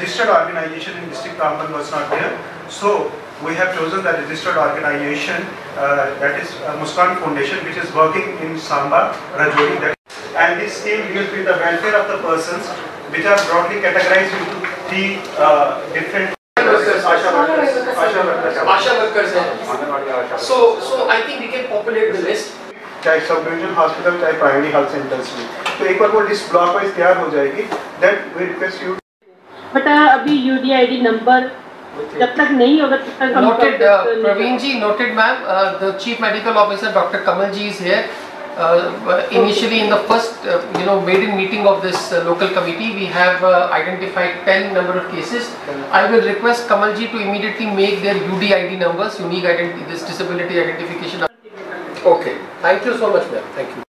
registered organization in district Ramban was not there. So we have chosen the registered organization, that is Muskan Foundation, which is working in Samba, Rajouri. And this scheme deals with the welfare of the persons, which are broadly categorized into three different Asha workers. So I think we can populate the list. चाहे sub division hospital चाहे primary health centres में, तो एक बार वो list block wise तैयार हो जाएगी. Then we request you. But अभी यूडीआईडी नंबर जब तक नहीं होगा तब तक. Noted, Praveen ji, noted ma'am. The Chief Medical Officer Dr. Kamal ji is here. Initially in the first maiden meeting of this local committee, we have identified 10 number of cases. I will request Kamal ji to immediately make their UDID numbers, unique identity, this disability identification. Okay, thank you so much ma'am. Thank you.